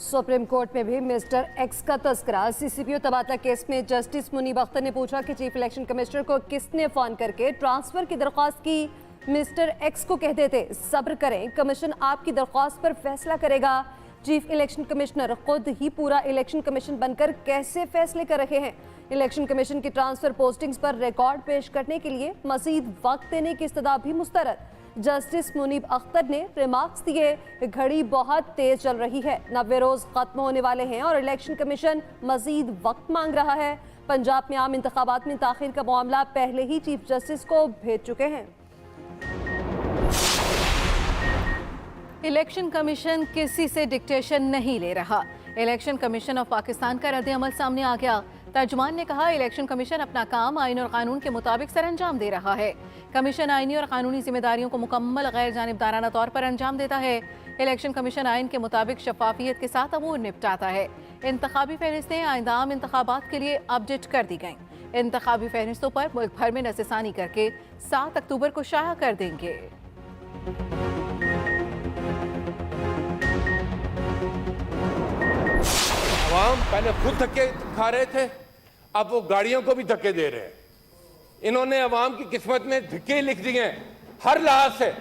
Supreme court में भी mister x का तस्करा। सीसीपीओ तबादला केस में जस्टिस मुनीब अख्तर ने पूछा कि चीफ इलेक्शन कमिश्नर को किसने फोन करके ट्रांसफर की दरख्वास्त की। मिस्टर एक्स को कहते थे सब्र करें, कमीशन आपकी दरख्वास्त पर फैसला करेगा। चीफ इलेक्शन कमिश्नर खुद ही पूरा इलेक्शन कमीशन बनकर कैसे फैसले कर रहे हैं। इलेक्शन कमीशन की ट्रांसफर पोस्टिंग्स पर रिकॉर्ड पेश करने के लिए मजीद वक्त देने की इस्तदा भी मुस्तरद। जस्टिस मुनीब अख्तर ने रिमार्क्स दिए, घड़ी बहुत तेज चल रही है, 90 रोज खत्म होने वाले हैं और इलेक्शन कमीशन मजीद वक्त मांग रहा है। पंजाब में आम इंतखाबात में ताखीर का मामला पहले ही चीफ जस्टिस को भेज चुके हैं। इलेक्शन कमीशन किसी से डिक्टेशन नहीं ले रहा। इलेक्शन कमीशन ऑफ पाकिस्तान का रद्द-ए-अमल सामने आ गया। तर्जुमान ने कहा इलेक्शन कमीशन अपना काम आईन और कानून के मुताबिक सर अंजाम दे रहा है। कमीशन आईनी और कानूनी जिम्मेदारियों को मुकम्मल गैर जानिबदाराना तौर पर अंजाम देता है। इलेक्शन कमीशन आइन के मुताबिक शफाफियत के साथ अमूर निपटाता है। इंतखाबी फहरिस्तें आइंदा आम इंतखाबात के लिए अपडेट कर दी गईं। इंतखाबी फहरिस्तों पर मुल्क भर में नज़रसानी करके 7 अक्टूबर को शाया कर देंगे। आवाम पहले खुद धक्के खा रहे थे, अब वो गाड़ियों को भी धक्के दे रहे हैं। इन्होंने अवाम की किस्मत में धक्के लिख दिए हैं हर लिहाज से,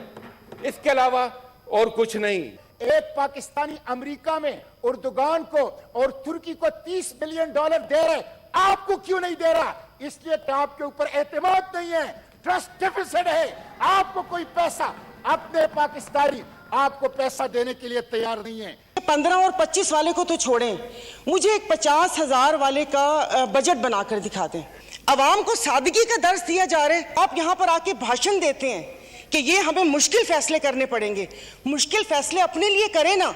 इसके अलावा और कुछ नहीं। एक पाकिस्तानी अमेरिका में उर्दुगान को और तुर्की को $30 बिलियन दे रहे, आपको क्यों नहीं दे रहा? इसलिए कि आपके ऊपर एतमाद नहीं है, ट्रस्ट डेफिसिट है। आपको कोई पैसा, अपने पाकिस्तानी आपको पैसा देने के लिए तैयार नहीं है। 15 और 25 वाले को तो छोड़ें, मुझे एक 50,000 वाले का बजट बनाकर दिखा दें। अवाम को सादगी का दर्स दिया जा रहा है। आप यहाँ पर आके भाषण देते हैं कि ये हमें मुश्किल फैसले करने पड़ेंगे। मुश्किल फैसले अपने लिए करें ना।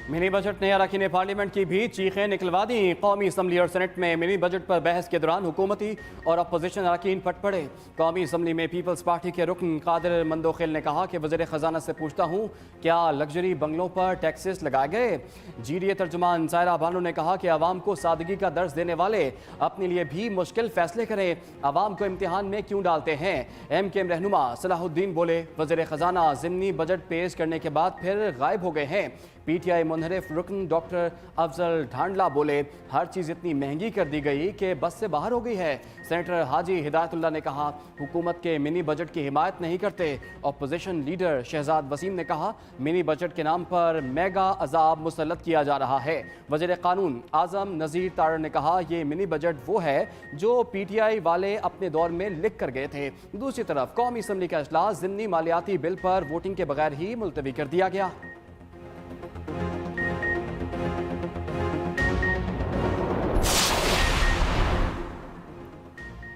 मिनी बजट ने अरकान पार्लियामेंट की भी चीखें निकलवा दी। कौमी असम्बली और सेनेट में मिनी बजट पर बहस के दौरान हुकूमती और अपोजिशन अरकान फट पड़े। कौमी असम्बली में पीपल्स पार्टी के रुकन कादिर मंदोखिल ने कहा कि वज़ीर ख़जाना से पूछता हूँ क्या लग्जरी बंगलों पर टैक्सेस लगाए गए। GDA तर्जुमान सायरा बानो ने कहा कि आवाम को सादगी का दर्ज देने वाले अपने लिए भी मुश्किल फैसले करें, आवाम को इम्तिहान में क्यों डालते हैं। MKM रहनुमा सलाहुद्दीन बोले वज़ीर ख़जाना ज़िमनी बजट पेश करने के बाद फिर गायब हो गए हैं। PTI मुनहरिफ रुकन डॉक्टर अफजल ढांडला बोले हर चीज़ इतनी महंगी कर दी गई कि बस से बाहर हो गई है। सेनेटर हाजी हिदायतुल्लाह ने कहा हुकूमत के मिनी बजट की हिमायत नहीं करते। अपोजिशन लीडर शहजाद वसीम ने कहा मिनी बजट के नाम पर मेगा अजाब मुसल्लत किया जा रहा है। वज़ीर कानून आज़म नज़ीर तारड़ ने कहा ये मिनी बजट वो है जो PTI वाले अपने दौर में लिख कर गए थे। दूसरी तरफ कौमी असम्बली का इजलास ज़िमनी मालियाती बिल पर वोटिंग के बगैर ही मुलतवी कर दिया गया।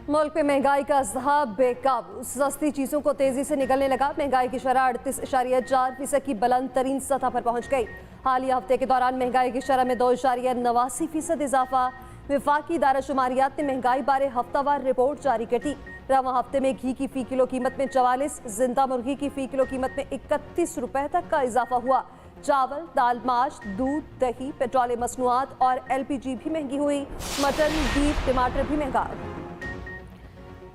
मुल्क में महंगाई का अज़हाब बेकाबू, सस्ती चीज़ों को तेज़ी से निकलने लगा। महंगाई की शरह 38.4% की बुलंद तरीन सतह पर पहुँच गई। हालिया हफ्ते के दौरान महंगाई की शरह में 2.89% इजाफा। वफाकी इदारा-शुमारियात ने महंगाई बारे हफ्तावार रिपोर्ट जारी कर दी। रवां हफ्ते में घी की फ़ी किलो कीमत में 44, जिंदा मुर्गी की फ़ी किलो कीमत में 31 रुपए तक का इजाफा हुआ। चावल, दाल, माश, दूध, दही, पेट्रोलियम मसनूआत और LPG भी महंगी हुई। मटन, बीफ, टमाटर भी महंगा।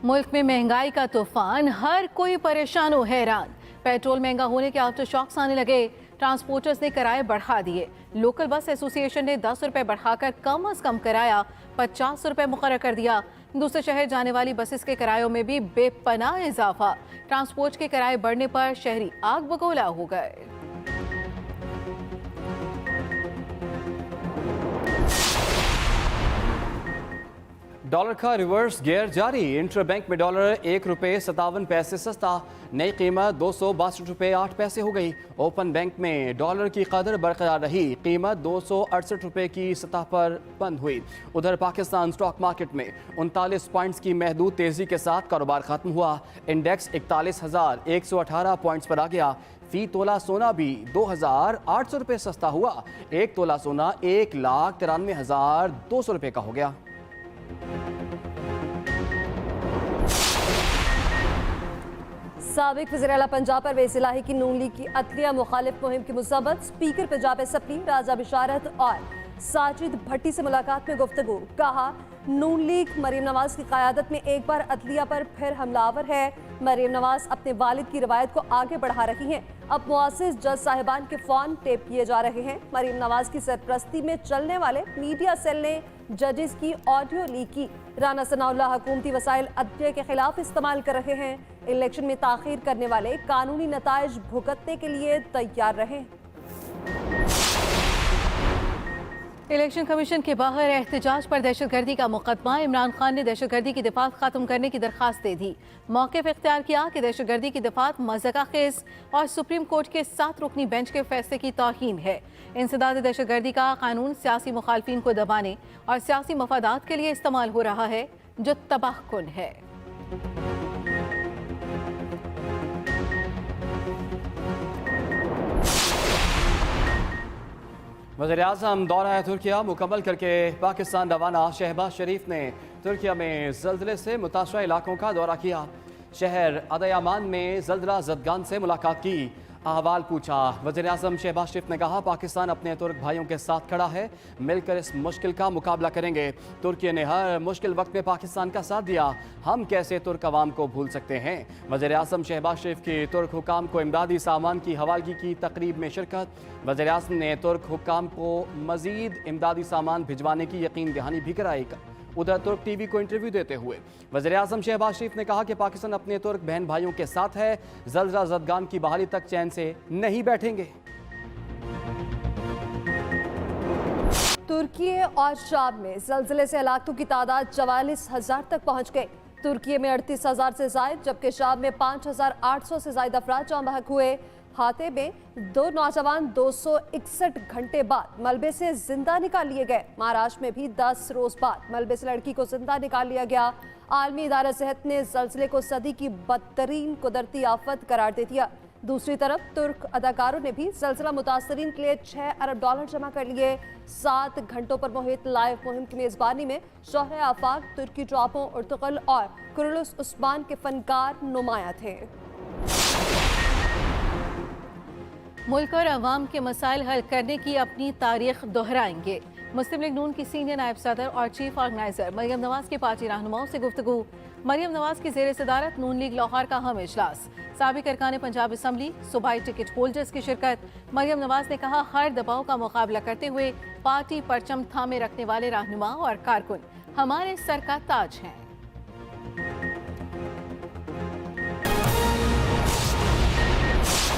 मुल्क में महंगाई का तूफान, हर कोई परेशान और हैरान। पेट्रोल महंगा होने के आफ्टर शॉक्स आने लगे। ट्रांसपोर्टर्स ने किराए बढ़ा दिए। लोकल बस एसोसिएशन ने 10 रुपए बढ़ाकर कम अज कम किराया 50 रुपए मुकर्रर कर दिया। दूसरे शहर जाने वाली बसेस के किरायों में भी बेपनाह इजाफा। ट्रांसपोर्ट के किराए बढ़ने पर शहरी आग बगोला हो गए। डॉलर का रिवर्स गियर जारी। इंटर बैंक में डॉलर 1 रुपये 57 पैसे सस्ता, नई कीमत 262 रुपये 8 पैसे हो गई। ओपन बैंक में डॉलर की कदर बरकरार रही, कीमत 268 रुपये की सतह पर बंद हुई। उधर पाकिस्तान स्टॉक मार्केट में 39 पॉइंट्स की महदूद तेजी के साथ कारोबार खत्म हुआ। इंडेक्स 41,118 पॉइंट्स पर आ गया। फी तोला सोना भी 2,800 रुपये सस्ता हुआ। एक तोला सोना 1,93,200 रुपये का हो गया। साबिक वज़ीर आला पंजाब परवेज़ इलाही की नून लीग की अदलिया मुखालिफ मुहिम की मुसब्बत। स्पीकर पंजाब असम्बली राजा बिशारत और साजिद भट्टी से मुलाकात में गुफ्तगू। कहा नून लीग मरीम नवाज की क़यादत में एक बार अदलिया पर फिर हमलावर है। मरीम नवाज अपने वालिद की रवायत को आगे बढ़ा रही हैं। अब मुआसिस जज साहिबान के फ़ोन टेप किए जा रहे हैं। मरीम नवाज की सरपरस्ती में चलने वाले मीडिया सेल ने जजेस की ऑडियो लीक की। राना सनाउल्लाह हुकूमती वसाइल अदलिया के खिलाफ इस्तेमाल कर रहे हैं। इलेक्शन में ताख़ीर करने वाले कानूनी नताइज भुगतने के लिए तैयार रहें। इलेक्शन कमीशन के बाहर एहतजाज पर दहशतगर्दी का मुकदमा। इमरान खान ने दहशतगर्दी की दिफात खत्म करने की दरखास्त दे दी। मौके पर इख्तियार किया कि दहशतगर्दी की दिफात मज़ाक़ खेज़ और सुप्रीम कोर्ट के 7 रुकनी बेंच के फैसले की तौहीन है। इंसदाद दहशतगर्दी का कानून सियासी मुखालफिन को दबाने और सियासी मफादात के लिए इस्तेमाल हो रहा है, जो तबाहकुन है। वज़ीर-ए-आज़म दौरा तुर्किया मुकम्मल करके पाकिस्तान रवाना। शहबाज शरीफ ने तुर्किया में ज़ल्ज़ले से मुतासरा इलाकों का दौरा किया। शहर अदयामान में ज़ल्ज़ला ज़दगान से मुलाकात की, अहवाल पूछा। वज़ीर-ए-आज़म शहबाज शरीफ ने कहा, पाकिस्तान अपने तुर्क भाइयों के साथ खड़ा है, मिलकर इस मुश्किल का मुकाबला करेंगे। तुर्की ने हर मुश्किल वक्त में पाकिस्तान का साथ दिया, हम कैसे तुर्क अवाम को भूल सकते हैं। वज़ीर-ए-आज़म शहबाज शरीफ की तुर्क हुकाम को इमदादी सामान की हवालगी की तकरीब में शिरकत। वज़ीर-ए-आज़म ने तुर्क हुकाम को मज़ीद इमदादी सामान भिजवाने की यकीन दहानी भी कराई। उधर तुर्क टीवी को इंटरव्यू देते हुए वज़ीर-ए-आज़म शहबाज शरीफ ने कहा कि पाकिस्तान अपने तुर्क बहन भाइयों के साथ है, ज़ल्ज़ला ज़दगान की बहाली तक चैन से नहीं बैठेंगे। तुर्की और शाम में ज़ल्ज़ले से हलाकतों की तादाद 44,000 तक पहुंच गई। तुर्की में 38,000 से ज़ायद जबकि शाम में 5,800 से ज़ायद अफराद जाम बहक हुए। हाथे में 2 नौजवान 261 घंटे बाद मलबे से जिंदा निकाल लिए गए। महाराष्ट्र में भी 10 रोज बाद मलबे से लड़की को जिंदा निकाल लिया गया। आलमी इदारा सेहत ने ज़ल्ज़ले को सदी की बदतरीन कुदरती आफत करार दे दिया। दूसरी तरफ तुर्क अदाकारों ने भी ज़ल्ज़ला मुतासरीन के लिए $6 अरब जमा कर लिए। 7 घंटों पर मुहित लाइव मुहिम की मेज़बानी में शोहरे आफाक, तुर्की ड्रामों, उर्तुगल और कुरुलुस उस्मान के फनकार नुमाया थे। मुल्क और अवाम के मसाइल हल करने की अपनी तारीख दोहराएंगे। मुस्लिम लीग नून की सीनियर नायब सदर और चीफ ऑर्गेनाइजर मरियम नवाज के पार्टी रहनुमाओं से गुफ्तगू। मरियम नवाज की ज़ेर सदारत नून लीग लाहौर का अहम इजलास। साबिक अरकान पंजाब असम्बली, सूबाई टिकट होल्डर्स की शिरकत। मरियम नवाज ने कहा, हर दबाव का मुकाबला करते हुए पार्टी परचम थामे रखने वाले रहनुमा और कारकुन हमारे सर का ताज हैं।